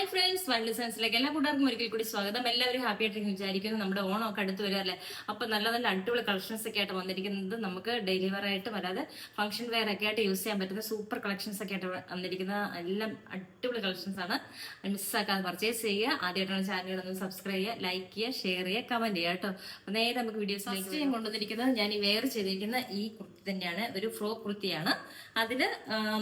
Hi friends, wild സയൻസിലേക്ക് എല്ലാ കൂട്ടുകാർക്കും ഒരിക്കൽ കൂടി സ്വാഗതം. എല്ലാവരും ഹാപ്പി ആയിട്ടിരിക്കും വിചാരിക്കുന്നു. നമ്മുടെ ഓണമൊക്കെ അടുത്ത് വരാല്ലേ. അപ്പൊ നല്ല നല്ല അടിപൊളി കളക്ഷൻസ് ഒക്കെ ആയിട്ട് വന്നിരിക്കുന്നത്. നമുക്ക് ഡെയിലി വെയർ ആയിട്ടും അല്ലാതെ ഫംഗ്ഷൻ വെയർ ഒക്കെ ആയിട്ട് യൂസ് ചെയ്യാൻ പറ്റുന്ന സൂപ്പർ കളക്ഷൻസ് ഒക്കെ ആയിട്ട് വന്നിരിക്കുന്ന എല്ലാം അടിപൊളി കളക്ഷൻസ് ആണ്. മിസ്സാക്കാതെ പർച്ചേസ് ചെയ്യുക. ആദ്യമായിട്ടാണ് ചാനൽ ഒന്ന് സബ്സ്ക്രൈബ് ചെയ്യുക, ലൈക്ക് ചെയ്യുക, ഷെയർ ചെയ്യുക, കമന്റ് ചെയ്യുക കേട്ടോ. അപ്പൊ നേരെ നമുക്ക് വീഡിയോസിലേക്ക് ചെയ്യാൻ കൊണ്ടുവന്നിരിക്കുന്നത് ഞാൻ ഈ വെയർ ചെയ്തിരിക്കുന്ന ഈ കുർത്തി തന്നെയാണ്. ഒരു ഫ്രോക്ക് കുർത്തിയാണ്. അതില്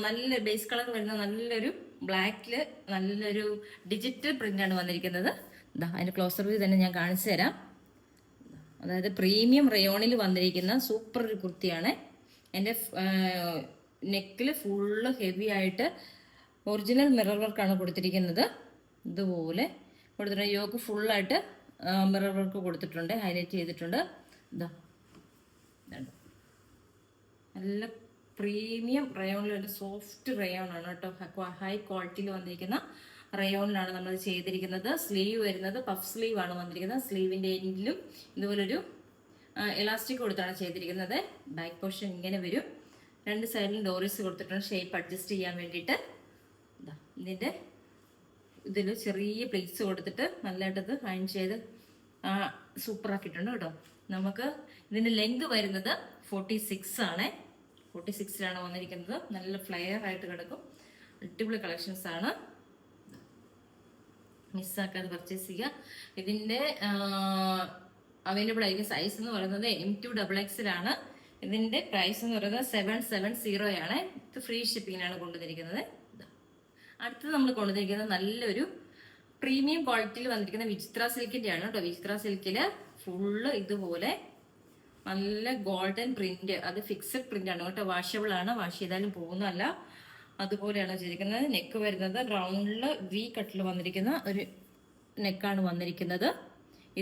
നല്ല ബേസ് കളർ വരുന്ന നല്ലൊരു ബ്ലാക്കില് നല്ലൊരു ഡിജിറ്റൽ പ്രിന്റ് ആണ് വന്നിരിക്കുന്നത്. അതിന്റെ ക്ലോസർ വ്യൂ തന്നെ ഞാൻ കാണിച്ചു തരാം. അതായത് പ്രീമിയം റയോണിൽ വന്നിരിക്കുന്ന സൂപ്പർ ഒരു കുർത്തിയാണ്. എൻ്റെ നെക്കിൽ ഫുള്ള് ഹെവി ആയിട്ട് ഒറിജിനൽ മിറർ വർക്കാണ് കൊടുത്തിരിക്കുന്നത്. ഇതുപോലെ കൊടുത്തിട്ടുണ്ട്. യോക്ക് ഫുള്ളായിട്ട് മിറർ വർക്ക് കൊടുത്തിട്ടുണ്ട്, ഹൈലൈറ്റ് ചെയ്തിട്ടുണ്ട്. നല്ല പ്രീമിയം റയോണിലുള്ള സോഫ്റ്റ് റയോൺ ആണ് കേട്ടോ. ഹൈ ക്വാളിറ്റിയിൽ വന്നിരിക്കുന്ന റയോണിലാണ് നമ്മൾ ചെയ്തിരിക്കുന്നത്. സ്ലീവ് വരുന്നത് പഫ് സ്ലീവ് ആണ് വന്നിരിക്കുന്നത്. സ്ലീവിന്റെ എൻഡിലും ഇതുപോലൊരു എലാസ്റ്റിക് കൊടുത്താണ് ചെയ്തിരിക്കുന്നത്. ബാക്ക് പോർഷൻ ഇങ്ങനെ വരും. രണ്ട് സൈഡിലും ഡോറീസ് കൊടുത്തിട്ടുണ്ട് ഷേപ്പ് അഡ്ജസ്റ്റ് ചെയ്യാൻ വേണ്ടിയിട്ട്. ഇതിന്റെ ഇതിൽ ചെറിയ പ്ലേറ്റ്സ് കൊടുത്തിട്ട് നല്ലതായിട്ടത് അയൺ ചെയ്ത് സൂപ്പർ ആക്കിയിട്ടുണ്ട് കേട്ടോ. നമുക്ക് ഇതിന്റെ ലെങ്ത് വരുന്നത് 46 ആണ്. 46 വന്നിരിക്കുന്നത്. നല്ല ഫ്ലെയർ ആയിട്ട് കിടക്കും. അടിപൊളി കളക്ഷൻസ് ആണ്. മിസ്സാക്കാതെ പർച്ചേസ് ചെയ്യുക. ഇതിന്റെ അവൈലബിൾ ആയിരിക്കും സൈസ് എന്ന് പറയുന്നത് M2XX ആണ്. ഇതിന്റെ പ്രൈസ് എന്ന് പറയുന്നത് 770 ആണ്. ഇത് ഫ്രീ ഷിപ്പിങ്ങിനാണ് കൊണ്ടുവന്നിരിക്കുന്നത്. അടുത്തത് നമ്മൾ കൊണ്ടുവന്നിരിക്കുന്നത് നല്ലൊരു പ്രീമിയം ക്വാളിറ്റിയിൽ വന്നിരിക്കുന്ന വിചിത്ര സിൽക്കിന്റെ ആണ് കേട്ടോ. വിചിത്ര സിൽക്കില് ഫുള്ള് ഇതുപോലെ നല്ല ഗോൾഡൻ പ്രിന്റ്. അത് ഫിക്സഡ് പ്രിന്റ് ആണ് കേട്ടോ. വാഷബിൾ ആണ്, വാഷ് ചെയ്താലും പോകുന്നതല്ല. അതുപോലെയാണ് ചെയ്തിരിക്കുന്നത്. നെക്ക് വരുന്നത് റൗണ്ടില് വി കട്ടിൽ വന്നിരിക്കുന്ന ഒരു നെക്കാണ് വന്നിരിക്കുന്നത്.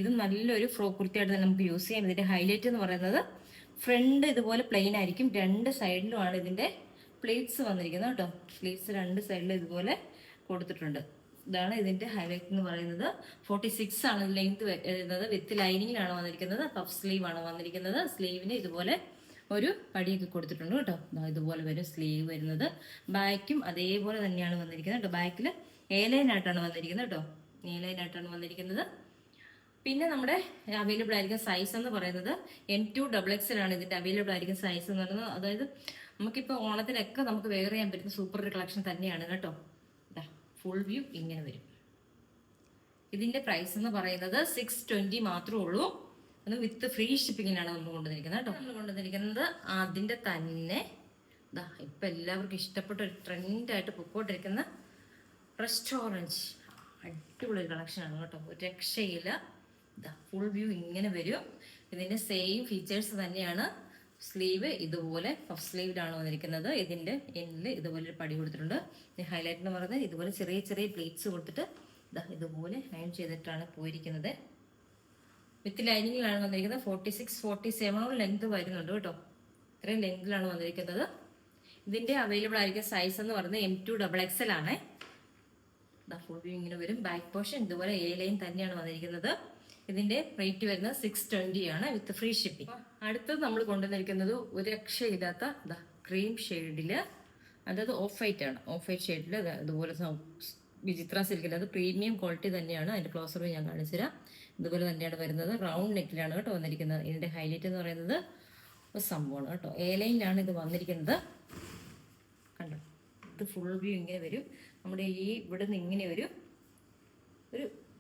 ഇത് നല്ലൊരു ഫ്രോക്ക് കുർത്തിയായിട്ട് തന്നെ നമുക്ക് യൂസ് ചെയ്യാം. ഇതിന്റെ ഹൈലൈറ്റ് എന്ന് പറയുന്നത് ഫ്രണ്ട് ഇതുപോലെ പ്ലെയിൻ ആയിരിക്കും. രണ്ട് സൈഡിലുമാണ് ഇതിന്റെ പ്ലേറ്റ്സ് വന്നിരിക്കുന്നത് കേട്ടോ. പ്ലേറ്റ്സ് രണ്ട് സൈഡിലും ഇതുപോലെ കൊടുത്തിട്ടുണ്ട്. ഇതാണ് ഇതിന്റെ ഹൈലൈറ്റ് എന്ന് പറയുന്നത്. 46 ആണ് ലെങ്ത് വരുന്നത്. വിത്ത് ലൈനിങ്ങിലാണ് വന്നിരിക്കുന്നത്. പഫ് സ്ലീവ് ആണ് വന്നിരിക്കുന്നത്. സ്ലീവിന് ഇതുപോലെ ഒരു പടിയൊക്കെ കൊടുത്തിട്ടുണ്ട് കേട്ടോ. ഇതുപോലെ വരും സ്ലീവ് വരുന്നത്. ബാക്കും അതേപോലെ തന്നെയാണ് വന്നിരിക്കുന്നത് കേട്ടോ. ബാക്കിൽ ഏലൈനായിട്ടാണ് വന്നിരിക്കുന്നത് കേട്ടോ. ഏലൈനായിട്ടാണ് വന്നിരിക്കുന്നത്. പിന്നെ നമ്മുടെ അവൈലബിൾ ആയിരിക്കുന്ന സൈസ് എന്ന് പറയുന്നത് M2XX ആണ് ഇതിന്റെ അവൈലബിൾ ആയിരിക്കുന്ന സൈസ് എന്ന് പറയുന്നത്. അതായത് നമുക്കിപ്പോൾ ഓണത്തിനൊക്കെ നമുക്ക് വെയർ ചെയ്യാൻ പറ്റുന്ന സൂപ്പർ ഒരു കളക്ഷൻ തന്നെയാണ് കേട്ടോ. ഫുൾ വ്യൂ ഇങ്ങനെ വരും. ഇതിന്റെ പ്രൈസ് എന്ന് പറയുന്നത് 620 മാത്രമേ ഉള്ളൂ. അത് വിത്ത് ഫ്രീ ഷിപ്പിങ്ങിനാണ് നമ്മൾ കൊണ്ടുവന്നിരിക്കുന്നത് കേട്ടോ. നമ്മൾ കൊണ്ടുവന്നിരിക്കുന്നത് അതിന്റെ തന്നെ ഇപ്പൊ എല്ലാവർക്കും ഇഷ്ടപ്പെട്ട ഒരു ട്രെൻഡായിട്ട് പൊക്കോണ്ടിരിക്കുന്ന റെസ്റ്റോറൻറ്റ് അടിപൊളി കളക്ഷനാണ് കേട്ടോ. ഒരു രക്ഷയില്ല. ഫുൾ വ്യൂ ഇങ്ങനെ വരും. ഇതിന്റെ സെയിം ഫീച്ചേഴ്സ് തന്നെയാണ്. സ്ലീവ് ഇതുപോലെ പഫ് സ്ലീവിലാണ് വന്നിരിക്കുന്നത്. ഇതിന്റെ എൻഡിൽ ഇതുപോലെ ഒരു പടി കൊടുത്തിട്ടുണ്ട്. ഹൈലൈറ്റ് എന്ന് പറയുന്നത് ഇതുപോലെ ചെറിയ ചെറിയ പ്ലേറ്റ്സ് കൊടുത്തിട്ട് ഇതുപോലെ അയൺ ചെയ്തിട്ടാണ് പോയിരിക്കുന്നത്. വിത്ത് ലൈനിങ്ങിലാണ് വന്നിരിക്കുന്നത്. 46-47 ലെങ്ത് വരുന്നുണ്ട് കേട്ടോ. ഇത്രയും ലെങ്തിലാണ് വന്നിരിക്കുന്നത്. ഇതിന്റെ അവൈലബിൾ ആയിരിക്കുന്ന സൈസ് എന്ന് പറയുന്നത് M2XX ആണ്. ഫുൾ വ്യൂ ഇങ്ങനെ വരും. ബാക്ക് പോർഷൻ ഇതുപോലെ A ലൈൻ തന്നെയാണ് വന്നിരിക്കുന്നത്. ഇതിന്റെ റേറ്റ് വരുന്നത് 620 ആണ് വിത്ത് ഫ്രീ ഷിപ്പിംഗ്. അടുത്തത് നമ്മൾ കൊണ്ടുവന്നിരിക്കുന്നത് ഒരു രക്ഷയില്ലാത്ത ക്രീം ഷെയ്ഡില്, അതായത് ഓഫ് വൈറ്റ് ആണ്. ഓഫ് വൈറ്റ് ഷെയ്ഡില് ഇതുപോലെ വിചിത്ര സിൽക്കിൽ അത് പ്രീമിയം ക്വാളിറ്റി തന്നെയാണ്. അതിന്റെ ക്ലോസർ വ്യൂ ഞാൻ കാണിച്ചു തരാം. ഇതുപോലെ തന്നെയാണ് വരുന്നത്. റൗണ്ട് നെക്കിലാണ് കേട്ടോ വന്നിരിക്കുന്നത്. ഇതിന്റെ ഹൈലൈറ്റ് എന്ന് പറയുന്നത് ഒരു സംഭവമാണ് കേട്ടോ. A ലൈനിലാണ് ഇത് വന്നിരിക്കുന്നത്. കണ്ടോ, ഇത് ഫുൾ വ്യൂ ഇങ്ങനെ വരും. നമ്മുടെ ഈ ഇവിടെ നിന്ന് ഇങ്ങനെ ഒരു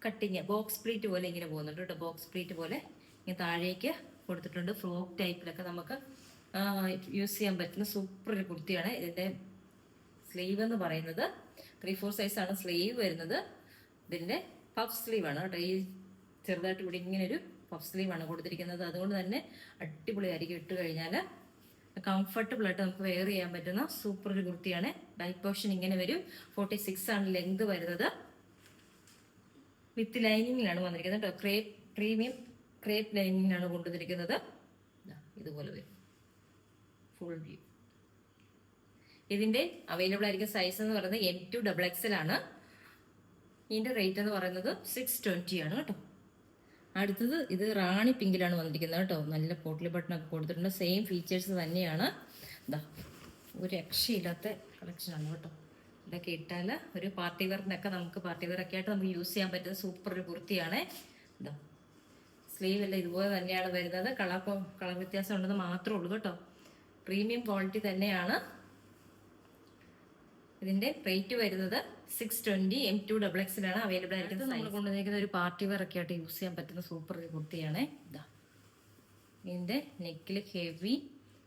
കട്ടിങ് ബോക്സ് പ്ലീറ്റ് പോലെ ഇങ്ങനെ പോകുന്നുണ്ട് കേട്ടോ. ബോക്സ് പ്ലീറ്റ് പോലെ ഇങ്ങനെ താഴേക്ക് കൊടുത്തിട്ടുണ്ട്. ഫ്രോക്ക് ടൈപ്പിലൊക്കെ നമുക്ക് യൂസ് ചെയ്യാൻ പറ്റുന്ന സൂപ്പർ ഒരു കുർത്തിയാണ്. ഇതിന്റെ സ്ലീവ് എന്ന് പറയുന്നത് 3/4 സൈസാണ് സ്ലീവ് വരുന്നത്. ഇതിന്റെ പഫ് സ്ലീവ് ആണ് കേട്ടോ. ഈ ചെറുതായിട്ട് ഇവിടെ ഇങ്ങനെ ഒരു പഫ് സ്ലീവ് ആണ് കൊടുത്തിരിക്കുന്നത്. അതുകൊണ്ട് തന്നെ അടിപൊളിയായിരിക്കും. ഇട്ട് കഴിഞ്ഞാൽ കംഫർട്ടബിൾ ആയിട്ട് നമുക്ക് വെയർ ചെയ്യാൻ പറ്റുന്ന സൂപ്പർ ഒരു കുർത്തിയാണ്. ബാക്ക് പോർഷൻ ഇങ്ങനെ വരും. 46 ആണ് ലെങ്ത് വരുന്നത്. വിത്ത് ലൈനിങ്ങിലാണ് വന്നിരിക്കുന്നത് കേട്ടോ. പ്രീമിയം ക്രേപ്പ് ലൈനിങ്ങിലാണ് കൊണ്ടുവന്നിരിക്കുന്നത്. ഇതുപോലെ വരും ഫുൾ വ്യൂ. ഇതിന്റെ അവൈലബിൾ ആയിരിക്കുന്ന സൈസ് എന്ന് പറയുന്നത് M2XX ആണ്. ഇതിന്റെ റേറ്റ് എന്ന് പറയുന്നത് 620 ആണ് കേട്ടോ. അടുത്തത് ഇത് റാണി പിങ്കിലാണ് വന്നിരിക്കുന്നത് കേട്ടോ. നല്ല പോട്ട്ലി ബട്ടണൊക്കെ കൊടുത്തിട്ടുണ്ട്. സെയിം ഫീച്ചേഴ്സ് തന്നെയാണ്. ഒരു രക്ഷയില്ലാത്ത കളക്ഷനാണ് കേട്ടോ. ഇതൊക്കെ ഇട്ടാൽ ഒരു പാർട്ടി വെയറിനൊക്കെ നമുക്ക് പാർട്ടി വെയറൊക്കെ ആയിട്ട് നമുക്ക് യൂസ് ചെയ്യാൻ പറ്റുന്ന സൂപ്പർ ഒരു കുർത്തിയാണ്. ഇതാ സ്ലീവ് എല്ലാം ഇതുപോലെ തന്നെയാണ് വരുന്നത്. കളർ വ്യത്യാസം ഉണ്ടെന്ന് മാത്രമേ ഉള്ളൂ കേട്ടോ. പ്രീമിയം ക്വാളിറ്റി തന്നെയാണ്. ഇതിന്റെ റേറ്റ് വരുന്നത് 620 M2XX അവൈലബിൾ ആയിരിക്കുന്നത്. നമ്മൾ കൊണ്ടുവന്നിരിക്കുന്ന ഒരു പാർട്ടി വെയർ ഒക്കെ ആയിട്ട് യൂസ് ചെയ്യാൻ പറ്റുന്ന സൂപ്പർ ഒരു കുർത്തിയാണ്. ഇതാ ഇതിന്റെ നെക്കിൽ ഹെവി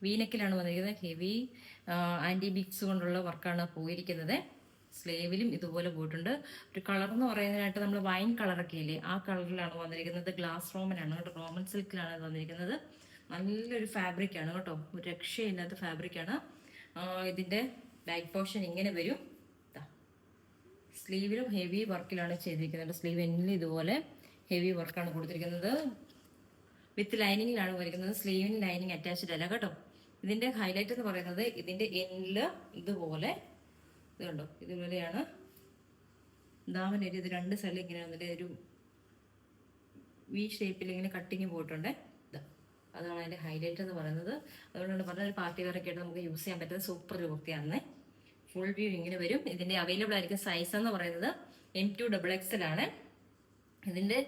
വീനെക്കിലാണ് വന്നിരിക്കുന്നത്. ഹെവി ആന്റി ബീഡ്സ് കൊണ്ടുള്ള വർക്കാണ് പോയിരിക്കുന്നത്. സ്ലീവിലും ഇതുപോലെ പോയിട്ടുണ്ട്. ഒരു കളർ എന്ന് പറയുന്നതിനായിട്ട് നമ്മൾ വൈൻ കളറൊക്കെ ഇല്ലേ, ആ കളറിലാണ് വന്നിരിക്കുന്നത്. ഗ്ലാസ് റോമനാണ് കേട്ടോ, റോമൻ സിൽക്കിലാണ് വന്നിരിക്കുന്നത്. നല്ലൊരു ഫാബ്രിക് ആണ് കേട്ടോ, ഒരു രക്ഷയില്ലാത്ത ഫാബ്രിക് ആണ്. ഇതിന്റെ ബാക്ക് പോർഷൻ ഇങ്ങനെ വരും. സ്ലീവിലും ഹെവി വർക്കിലാണ് ചെയ്തിരിക്കുന്നത്. സ്ലീവ് എൻഡിൽ ഇതുപോലെ ഹെവി വർക്കാണ് കൊടുത്തിരിക്കുന്നത്. വിത്ത് ലൈനിങ്ങിലാണ് വരിക്കുന്നത്. സ്ലീവിന് ലൈനിങ് അറ്റാച്ച്ഡ് അല്ല കേട്ടോ. ഇതിന്റെ ഹൈലൈറ്റ് എന്ന് പറയുന്നത് ഇതിന്റെ എൻഡിൽ ഇതുപോലെ ഇത് കണ്ടോ, ഇതുപോലെയാണ് ദാമനേരി. ഇത് രണ്ട് സൈഡിൽ ഇങ്ങനെ വന്നിട്ട് ഒരു വി ഷേപ്പിൽ ഇങ്ങനെ കട്ടിങ് പോയിട്ടുണ്ട്. അതാണ് അതിന്റെ ഹൈലൈറ്റ് എന്ന് പറയുന്നത്. അതുകൊണ്ടാണ് പറഞ്ഞ ഒരു പാർട്ടി വെയർ ഒക്കെ ആയിട്ട് നമുക്ക് യൂസ് ചെയ്യാൻ പറ്റുന്ന സൂപ്പർ കുർത്തിയാണ്. ഫുൾ വ്യൂ ഇങ്ങനെ വരും. ഇതിന്റെ അവൈലബിൾ ആയിരിക്കും സൈസ് എന്ന് പറയുന്നത് M2XX ആണ്. ഇതിന്റെ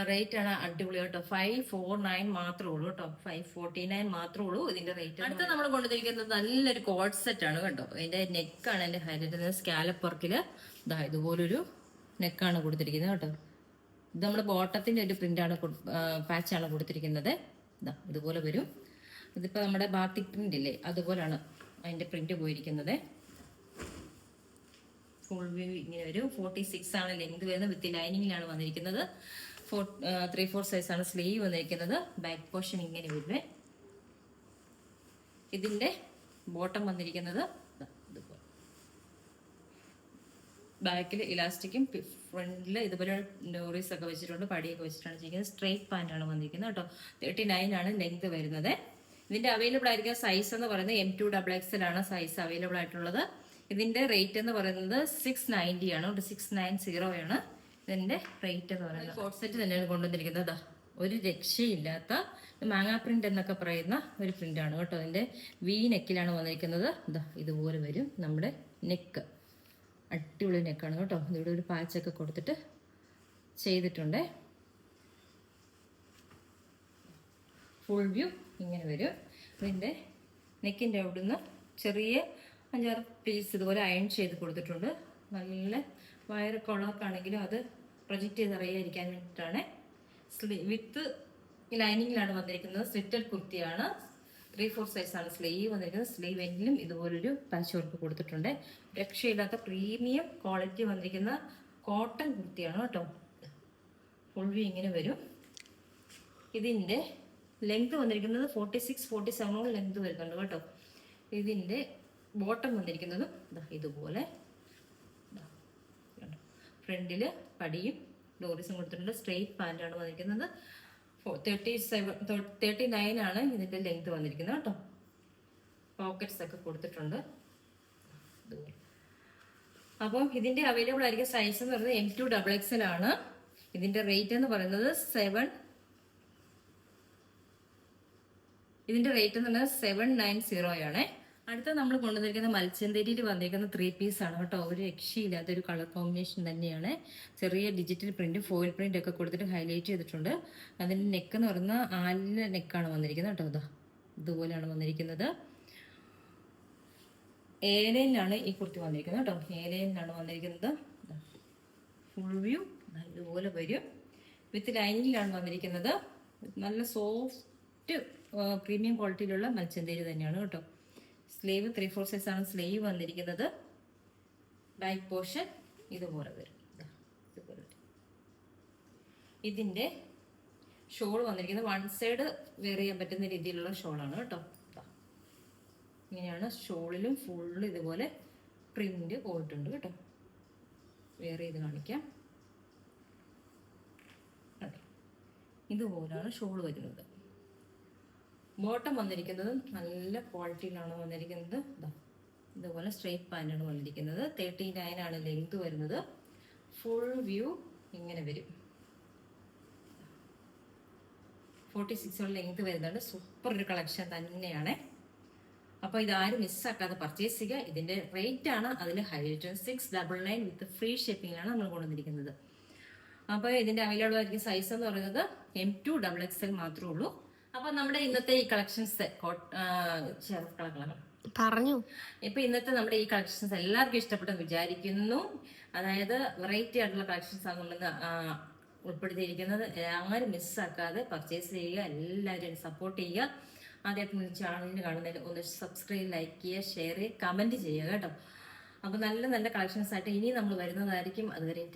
റേറ്റ് ആണ് അടിപൊളി കേട്ടോ. 549 മാത്രമേ ഉള്ളൂ കേട്ടോ. 549 മാത്രമേ ഉള്ളൂ ഇതിന്റെ റേറ്റ്. അടുത്ത നമ്മൾ കൊണ്ടുവന്നിരിക്കുന്നത് നല്ലൊരു കോഡ് സെറ്റ് ആണ് കേട്ടോ. അതിന്റെ നെക്കാണ് എന്റെ ഹൈലൈറ്റ്. സ്കാലപ്പ് വർക്കില് ഇതുപോലൊരു നെക്കാണ് കൊടുത്തിരിക്കുന്നത് കേട്ടോ. ഇത് നമ്മുടെ ബോട്ടത്തിന്റെ ഒരു പ്രിന്റാണ്, പാച്ചാണ് കൊടുത്തിരിക്കുന്നത്. ഇതുപോലെ വരും. ഇതിപ്പോ നമ്മുടെ ബാത്തിക് പ്രിന്റ് ഇല്ലേ, അതുപോലാണ് അതിന്റെ പ്രിന്റ് പോയിരിക്കുന്നത്. ഫുൾ വ്യൂ ഇങ്ങനെ വരും. 46 ആണ് ലെങ്ത് വരുന്നത്. വിത്ത് ലൈനിങ്ങിലാണ് വന്നിരിക്കുന്നത്. 3/4 സൈസാണ് സ്ലീവ് വന്നിരിക്കുന്നത്. ബാക്ക് പോർഷൻ ഇങ്ങനെ വരുന്നത്. ഇതിന്റെ ബോട്ടം വന്നിരിക്കുന്നത് ഇതുപോലെ. ബാക്കിൽ ഇലാസ്റ്റിക്കും ഫ്രണ്ടിൽ ഇതുപോലെ ഡോറീസ് ഒക്കെ വെച്ചിട്ടുണ്ട്, പടിയൊക്കെ വെച്ചിട്ടാണ് ചെയ്യുന്നത്. സ്ട്രേറ്റ് പാൻ്റ് ആണ് വന്നിരിക്കുന്നത് കേട്ടോ. 39 ആണ് ലെങ്ത് വരുന്നത്. ഇതിന്റെ അവൈലബിൾ ആയിരിക്കുന്ന സൈസ് എന്ന് പറയുന്നത് M2XX ആണ് സൈസ് അവൈലബിൾ ആയിട്ടുള്ളത്. ഇതിന്റെ റേറ്റ് എന്ന് പറയുന്നത് 690 ആണ്. 690 ആണ് ഇതിന്റെ റേറ്റ് എന്ന് പറയുന്നത്. കോഡ് സെറ്റ് തന്നെയാണ് കൊണ്ടുവന്നിരിക്കുന്നത്. ഒരു രക്ഷയില്ലാത്ത മാങ്ങാ പ്രിന്റ് എന്നൊക്കെ പറയുന്ന ഒരു പ്രിന്റ് ആണ് കേട്ടോ. അതിന്റെ വി നെക്കിലാണ് വന്നിരിക്കുന്നത്. ഇതുപോലെ വരും നമ്മുടെ നെക്ക്. അടിപൊളി നെക്കാണ് കേട്ടോ. ഇവിടെ ഒരു പാച്ചൊക്കെ കൊടുത്തിട്ട് ചെയ്തിട്ടുണ്ട്. ഫുൾ വ്യൂ ഇങ്ങനെ വരും. ഇതിന്റെ നെക്കിന്റെ അവിടുന്ന് ചെറിയ 5-6 പീസ് ഇതുപോലെ അയൺ ചെയ്ത് കൊടുത്തിട്ടുണ്ട്. നല്ല വയറൊക്കെ ഉള്ളവർക്കാണെങ്കിലും അത് പ്രൊജക്റ്റ് ചെയ്ത് അറിയാതിരിക്കാൻ വേണ്ടിയിട്ടാണ്. വിത്ത് ലൈനിങ്ങിലാണ് വന്നിരിക്കുന്നത്. സ്ലിറ്റഡ് കുർത്തിയാണ്. 3/4 സൈസാണ് സ്ലീവ് വന്നിരിക്കുന്നത്. സ്ലീവ് എൻഡിലും ഇതുപോലൊരു പാച്ച് വർക്ക് കൊടുത്തിട്ടുണ്ട്. രക്ഷയില്ലാത്ത പ്രീമിയം ക്വാളിറ്റി വന്നിരിക്കുന്ന കോട്ടൺ കുർത്തിയാണ് കേട്ടോ. ഫുൾ വ്യൂ ഇങ്ങനെ വരും. ഇതിൻ്റെ ലെങ്ത് വന്നിരിക്കുന്നത് 46-47 ലെങ്ത് വരുന്നുണ്ട് കേട്ടോ. ഇതിൻ്റെ ബോട്ടം വന്നിരിക്കുന്നത് ഇതുപോലെ. ഫ്രണ്ടിൽ പടിയും ഡോറീസും കൊടുത്തിട്ടുണ്ട്. സ്ട്രെയിറ്റ് പാൻ്റാണ് വന്നിരിക്കുന്നത്. 39 ആണ് ഇതിന്റെ ലെങ്ത് വന്നിരിക്കുന്നത് കേട്ടോ. പോക്കറ്റ്സ് ഒക്കെ കൊടുത്തിട്ടുണ്ട്. അപ്പം ഇതിന്റെ അവൈലബിൾ ആയിരിക്കും സൈസ് എന്ന് പറയുന്നത് M2XX ആണ്. ഇതിന്റെ റേറ്റ് എന്ന് പറയുന്നത് 790 ആണ്. അടുത്ത നമ്മൾ കൊണ്ടുവന്നിരിക്കുന്ന മൽച്ചന്തേരിയിൽ വന്നിരിക്കുന്ന 3 പീസ് ആണ് കേട്ടോ. ഒരു രക്ഷയില്ലാത്ത ഒരു കളർ കോമ്പിനേഷൻ തന്നെയാണ്. ചെറിയ ഡിജിറ്റൽ പ്രിന്റ്, ഫോയിൽ പ്രിന്റ് ഒക്കെ കൊടുത്തിട്ട് ഹൈലൈറ്റ് ചെയ്തിട്ടുണ്ട്. അതിന്റെ നെക്ക് എന്ന് പറയുന്ന ആലിന്റെ നെക്കാണ് വന്നിരിക്കുന്നത് കേട്ടോ. ഇതുപോലെയാണ് വന്നിരിക്കുന്നത്. ഏലയിലാണ് ഈ കുർത്തി വന്നിരിക്കുന്നത് കേട്ടോ. ഏലയിലാണ് വന്നിരിക്കുന്നത്. ഫുൾ വ്യൂ ഇതുപോലെ വരും. വിത്ത് ലൈനിങ്ങിലാണ് വന്നിരിക്കുന്നത്. നല്ല സോഫ്റ്റ് പ്രീമിയം ക്വാളിറ്റിയിലുള്ള മൽച്ചന്തേരി തന്നെയാണ് കേട്ടോ. സ്ലീവ് 3/4 സൈസാണ് സ്ലീവ് വന്നിരിക്കുന്നത്. ബാക്ക് പോർഷൻ ഇതുപോലെ വരും. ഇതിന്റെ ഷോൾ വന്നിരിക്കുന്നത് 1 സൈഡ് വെയർ ചെയ്യാൻ പറ്റുന്ന രീതിയിലുള്ള ഷോളാണ് കേട്ടോ. ഇങ്ങനെയാണ് ഷോളിലും ഫുള്ള് ഇതുപോലെ പ്രിന്റ് പോയിട്ടുണ്ട് കേട്ടോ. വെയർ ചെയ്ത് കാണിക്കാം. ഇതുപോലാണ് ഷോൾ വരുന്നത്. ബോട്ടം വന്നിരിക്കുന്നത് നല്ല ക്വാളിറ്റിയിലാണ് വന്നിരിക്കുന്നത്. ഇതുപോലെ സ്ട്രെയിറ്റ് പാൻ്റാണ് വന്നിരിക്കുന്നത്. 39 ആണ് ലെങ്ത് വരുന്നത്. ഫുൾ വ്യൂ ഇങ്ങനെ വരും. 46 ലെങ്ത് വരുന്നുണ്ട്. സൂപ്പർ ഒരു കളക്ഷൻ തന്നെയാണ്. അപ്പോൾ ഇതാരും മിസ്സാക്കാതെ പർച്ചേസ് ചെയ്യുക. ഇതിന്റെ റേറ്റ് ആണ് അതിൽ ഹൈലൈറ്റ് 699 വിത്ത് ഫ്രീ ഷിപ്പിംഗിലാണ് നമ്മൾ കൊണ്ടുവന്നിരിക്കുന്നത്. അപ്പോൾ ഇതിന്റെ അവൈലബിൾ ആയിരിക്കും സൈസ് എന്ന് പറയുന്നത് M2XXL മാത്രമേ ഉള്ളൂ. അപ്പൊ നമ്മുടെ ഇന്നത്തെ ഈ കളക്ഷൻസ് പറഞ്ഞു. ഇപ്പൊ ഇന്നത്തെ നമ്മുടെ ഈ കളക്ഷൻസ് എല്ലാവർക്കും ഇഷ്ടപ്പെട്ടെന്ന് വിചാരിക്കുന്നു. അതായത് വെറൈറ്റി ആയിട്ടുള്ള കളക്ഷൻസ് ആണ് നമ്മൾ ഉൾപ്പെടുത്തിയിരിക്കുന്നത്. ആരും മിസ്സാക്കാതെ പർച്ചേസ് ചെയ്യുക, എല്ലാവരും സപ്പോർട്ട് ചെയ്യുക. ആദ്യമായിട്ട് ചാനലിന് കാണുന്നതിന് ഒന്ന് സബ്സ്ക്രൈബ്, ലൈക്ക് ചെയ്യുക, ഷെയർ ചെയ്യുക, കമന്റ് ചെയ്യുക കേട്ടോ. അപ്പൊ നല്ല നല്ല കളക്ഷൻസ് ആയിട്ട് ഇനി നമ്മൾ വരുന്നതായിരിക്കും. അതുവരെ